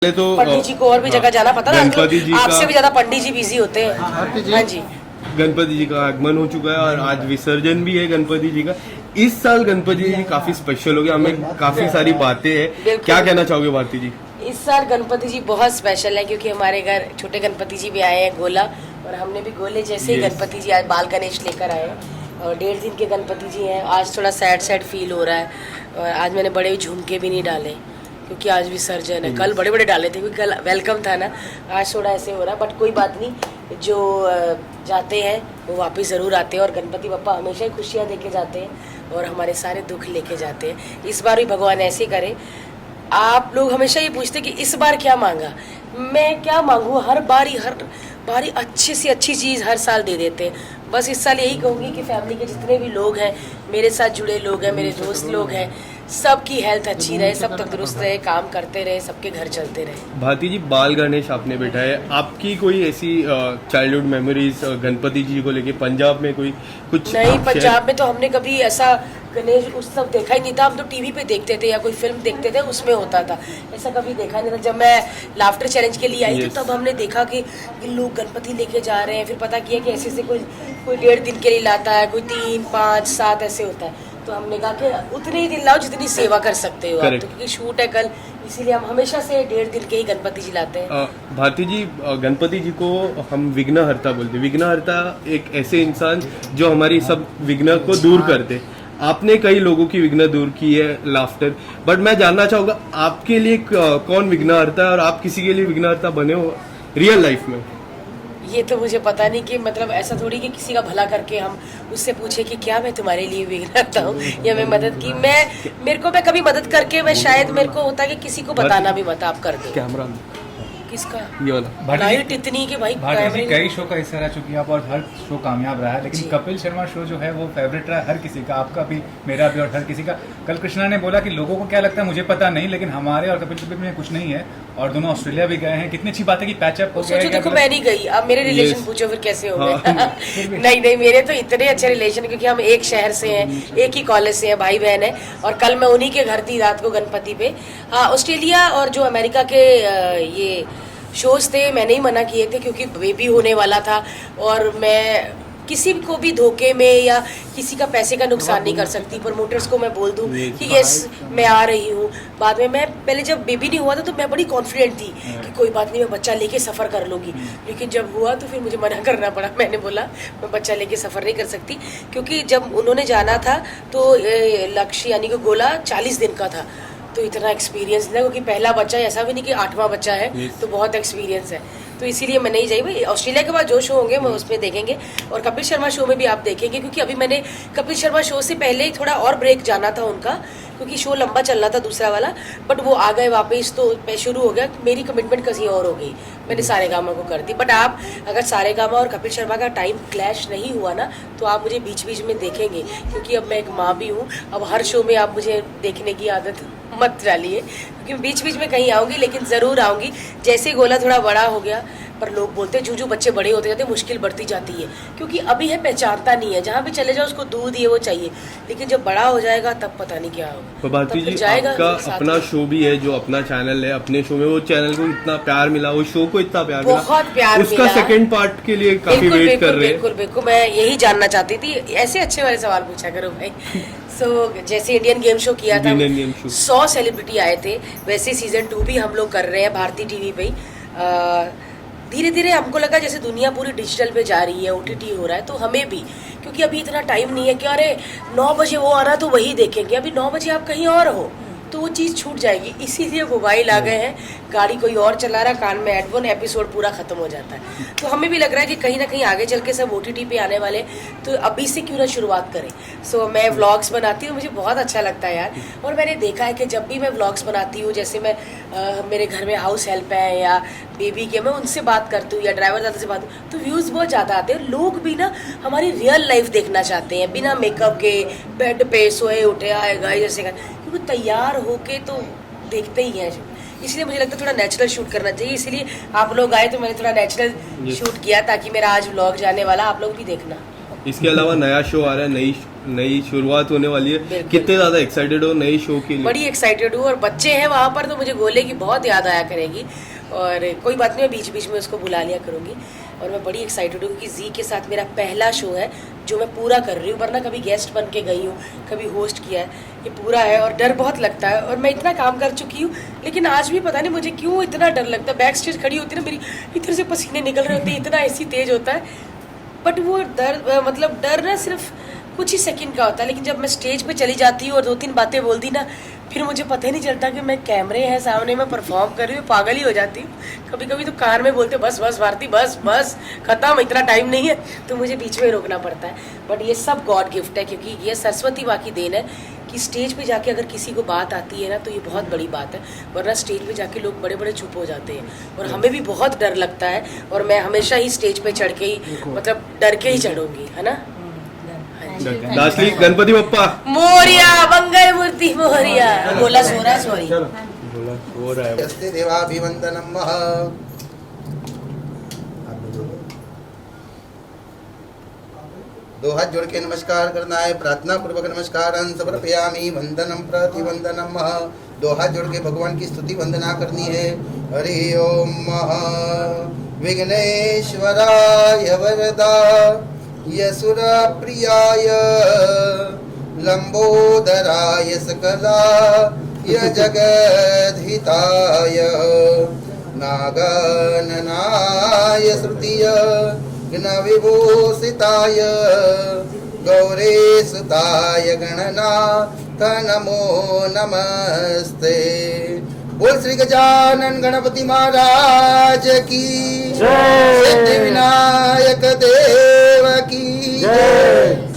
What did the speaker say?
पहले तो पंडित जी को और भी जगह जाना पता ना गणपति जी आपसे का भी ज्यादा पंडित जी बिजी होते हैं। हाँ जी, गणपति जी का आगमन हो चुका है और आज विसर्जन भी है गणपति जी का। इस साल गणपति जी काफी स्पेशल हो गया, हमें काफी सारी बातें हैं। क्या कहना चाहोगे भारती जी? इस साल गणपति जी बहुत स्पेशल है क्योंकि हमारे घर छोटे गणपति जी भी आए हैं गोला, और हमने भी गोले जैसे ही गणपति जी आज बाल गणेश लेकर आए हैं और 1.5 दिन के गणपति जी हैं। आज थोड़ा सैड सैड फील हो रहा है और आज मैंने बड़े झुमके भी नहीं डाले क्योंकि आज विसर्जन है। कल बड़े बड़े डाले थे क्योंकि कल वेलकम था ना, आज थोड़ा ऐसे हो रहा है। बट कोई बात नहीं, जो जाते हैं वो वापस ज़रूर आते हैं और गणपति बप्पा हमेशा ही खुशियाँ दे के जाते हैं और हमारे सारे दुख लेके जाते हैं। इस बार भी भगवान ऐसे ही करे। आप लोग हमेशा ये पूछते कि इस बार क्या मांगा, मैं क्या मांगूँ? हर बारी अच्छी से अच्छी चीज़ हर साल दे देते हैं। बस इस साल यही कहूँगी कि फैमिली के जितने भी लोग हैं, मेरे साथ जुड़े लोग हैं, मेरे दोस्त लोग हैं, सबकी हेल्थ अच्छी रहे, सब तंदुरुस्त रहे, काम करते रहे, सबके घर चलते रहे। भारती जी, बाल गणेश आपने बैठा है, आपकी कोई ऐसी चाइल्डहुड मेमोरीज गणपति जी को लेके पंजाब में कोई कुछ? नहीं, पंजाब में तो हमने कभी ऐसा गणेश उत्सव देखा ही नहीं था। हम तो टीवी पे देखते थे या कोई फिल्म देखते थे, उसमें होता था। ऐसा कभी देखा नहीं था। जब मैं लाफ्टर चैलेंज के लिए आई थी तब हमने देखा कि लोग गणपति लेके जा रहे हैं। फिर पता किया कि ऐसे कोई 1.5 दिन के लिए लाता है, कोई 3, 5, 7 ऐसे होता है। तो हमने कहा कि उतने ही दिन लाओ जितनी सेवा कर सकते हो आप, तो क्योंकि शूट है कल, इसीलिए हम हमेशा से 1.5 दिन के ही गणपति जी लाते हैं। भारती जी, गणपति जी को हम विघ्नहर्ता बोलते हैं। विघ्नहर्ता एक ऐसे इंसान जो हमारी सब विघ्न को दूर करते। आपने कई लोगों की विघ्न दूर की है लाफ्टर, बट मैं जानना चाहूंगा आपके लिए कौन विघ्नहर्ता है और आप किसी के लिए विघ्नहर्ता बने हो रियल लाइफ में? ये तो मुझे पता नहीं कि मतलब ऐसा थोड़ी कि किसी का भला करके हम उससे पूछे कि क्या मैं तुम्हारे लिए विघ्नहर्ता हूँ या मैं मदद की। मैं कभी मदद करके मैं शायद मेरे को होता है कि किसी को बताना भी मत, आप कर दो। कैमरा किसका? ये वाला लाइट इतनी कि भाई भारती जी कई शो का हिस्सा रह चुकी है आप और हर शो कामयाब रहा है, लेकिन कपिल शर्मा शो जो है वो फेवरेट रहा है हर किसी का, आपका भी, मेरा भी और हर किसी का। कल कृष्णा ने बोला कि लोगों को क्या लगता है मुझे पता नहीं, लेकिन हमारे और कपिल में कुछ नहीं है और दोनों ऑस्ट्रेलिया भी गए हैं। कितनी अच्छी बात है कि पैचअप हो गया। सोचो, देखो मैं नहीं गई, अब मेरे रिलेशन पूछो फिर कैसे हो गए। नहीं, मेरे तो इतने अच्छे रिलेशन, क्योंकि हम एक शहर से हैं, एक ही कॉलेज से हैं, भाई बहन है। और कल मैं उन्हीं के घर थी रात को गणपति पे। ऑस्ट्रेलिया और जो अमेरिका के ये शोज थे मैंने ही मना किए थे क्योंकि बेबी होने वाला था और मैं किसी को भी धोखे में या किसी का पैसे का नुकसान नहीं कर सकती। प्रमोटर्स को मैं बोल दूं कि यस मैं आ रही हूँ। बाद में मैं पहले जब बेबी नहीं हुआ था तो मैं बड़ी कॉन्फिडेंट थी कि कोई बात नहीं, मैं बच्चा लेके सफ़र कर लूँगी। लेकिन जब हुआ तो फिर मुझे मना करना पड़ा। मैंने बोला मैं बच्चा लेके सफ़र नहीं कर सकती, क्योंकि जब उन्होंने जाना था तो लक्ष्य यानी कि गोला 40 दिन का था। तो इतना एक्सपीरियंस नहीं, क्योंकि पहला बच्चा ऐसा भी नहीं कि 8वां बच्चा है, तो बहुत एक्सपीरियंस है। तो इसीलिए मैं नहीं जाई भाई। ऑस्ट्रेलिया के बाद जो शो होंगे मैं उसमें देखेंगे और कपिल शर्मा शो में भी आप देखेंगे, क्योंकि अभी मैंने कपिल शर्मा शो से पहले थोड़ा और ब्रेक जाना था उनका, क्योंकि शो लंबा चल रहा था दूसरा वाला, बट वो आ गए वापस तो शुरू हो गया। मेरी कमिटमेंट कहीं और हो गई, मैंने सारेगामा को कर दी। बट आप अगर सारेगामा और कपिल शर्मा का टाइम क्लैश नहीं हुआ ना तो आप मुझे बीच बीच में देखेंगे, क्योंकि अब मैं एक माँ भी हूँ। अब हर शो में आप मुझे देखने की आदत मत डालिए, क्योंकि बीच बीच में कहीं आऊँगी, लेकिन ज़रूर आऊँगी। जैसे गोला थोड़ा बड़ा हो गया, पर लोग बोलते हैं जो बच्चे बड़े होते जाते मुश्किल बढ़ती जाती है, क्योंकि अभी है पहचानता नहीं है, जहाँ भी चले जाओ उसको दूध ये वो चाहिए, लेकिन जब बड़ा हो जाएगा तब पता नहीं क्या होगा। तो भारती जी, आपका अपना शो भी है, जो अपना चैनल है, अपने शो में वो चैनल को इतना प्यार मिला, वो शो को इतना प्यार मिला, बहुत प्यार उसका सेकंड पार्ट के लिए काफी वेट कर रहे हैं। बिल्कुल मैं यही जानना चाहती थी। ऐसे अच्छे वाले सवाल पूछा करो भाई। जैसे इंडियन गेम शो किया था, 100 सेलिब्रिटी आए थे, वैसे सीजन 2 भी हम लोग कर रहे हैं भारती टीवी पे। धीरे धीरे हमको लगा जैसे दुनिया पूरी डिजिटल पे जा रही है, OTT हो रहा है, तो हमें भी, क्योंकि अभी इतना टाइम नहीं है कि अरे 9 बजे वो आ रहा तो वही देखेंगे। अभी 9 बजे आप कहीं और हो तो वो चीज़ छूट जाएगी। इसीलिए मोबाइल आ गए हैं, गाड़ी कोई और चला रहा, कान में हेडफोन, एपिसोड पूरा खत्म हो जाता है। तो हमें भी लग रहा है कि कहीं ना कहीं आगे चल के सब OTT पे आने वाले, तो अभी से क्यों ना शुरुआत करें। मैं व्लॉग्स बनाती हूँ, मुझे बहुत अच्छा लगता है यार। और मैंने देखा है कि जब भी मैं व्लॉग्स बनाती हूँ, जैसे मैं मेरे घर में हाउस हेल्प है या बेबी के, मैं उनसे बात करती हूँ या ड्राइवर दादा से बात, तो व्यूज़ बहुत ज़्यादा आते हैं। लोग भी ना हमारी रियल लाइफ देखना चाहते हैं, बिना मेकअप के, बेड पे सोए उठे आए गए जैसे, क्योंकि तैयार होके तो देखते ही हैं। इसलिए मुझे लगता है थोड़ा नेचुरल शूट करना चाहिए, इसलिए आप लोग आए तो मैंने थोड़ा नेचुरल शूट किया, ताकि मेरा आज व्लॉग जाने वाला आप लोग भी देखना। इसके अलावा नया शो आ रहा है, नई नई शुरुआत होने वाली है, बिल्कुल। कितने ज्यादा एक्साइटेड हो नए शो के लिए? बड़ी एक्साइटेड हूँ और बच्चे हैं वहाँ पर तो मुझे गोले की बहुत याद आया करेगी और कोई बात नहीं, मैं बीच बीच में उसको बुला लिया करूँगी और मैं बड़ी एक्साइटेड हूँ क्योंकि जी के साथ मेरा पहला शो है जो मैं पूरा कर रही हूँ, वरना कभी गेस्ट बन के गई हूँ, कभी होस्ट किया है, ये पूरा है और डर बहुत लगता है और मैं इतना काम कर चुकी हूँ लेकिन आज भी पता नहीं मुझे क्यों इतना डर लगता है। बैक स्टेज खड़ी होती है ना, मेरी इधर से पसीने निकल रहे होते हैं, इतना ऐसी तेज होता है, बट वो डर मतलब डर ना सिर्फ कुछ ही सेकंड का होता है, लेकिन जब मैं स्टेज पे चली जाती हूँ और 2-3 बातें बोल दी ना, फिर मुझे पता ही नहीं चलता कि मैं कैमरे हैं सामने, मैं परफॉर्म कर रही हूँ, पागल ही हो जाती हूँ। कभी कभी तो कार में बोलते बस बस भारती बस बस खत्म, इतना टाइम नहीं है, तो मुझे बीच में रोकना पड़ता है। बट ये सब गॉड गिफ्ट है क्योंकि ये सरस्वती माँ की देन है कि स्टेज पे जाके अगर किसी को बात आती है ना तो ये बहुत बड़ी बात है, वरना स्टेज पे जाके लोग बड़े बड़े चुप हो जाते हैं और हमें भी बहुत डर लगता है और मैं हमेशा ही स्टेज पे चढ़ के ही मतलब डर के ही चढ़ूंगी, है ना। लास्टली गणपति बप्पा मोरिया, मंगल मूर्ति मोरिया। बोला सो रहा है, सॉरी। बोला हो रहा है। अस्ते देवाभिवंदनम मह। दो हाथ जोड़ के नमस्कार करना है, प्रार्थना पूर्वक नमस्कार समर्पयामि, वंदनम प्रतिवंदनम मह। दो हाथ जोड़ के भगवान की स्तुति वंदना करनी है। हरि ओम मह। विघ्नेश्वराय वरदा यसुर प्रियाय लंबोदराय सकला य जगद्हिताय नागननाय श्रुतिय विभूषिताय गौरेशुताय गणनाथ नमो नमस्ते। बोल श्री गजानन गणपति महाराज की जय, सिद्धि विनायक देव की जय।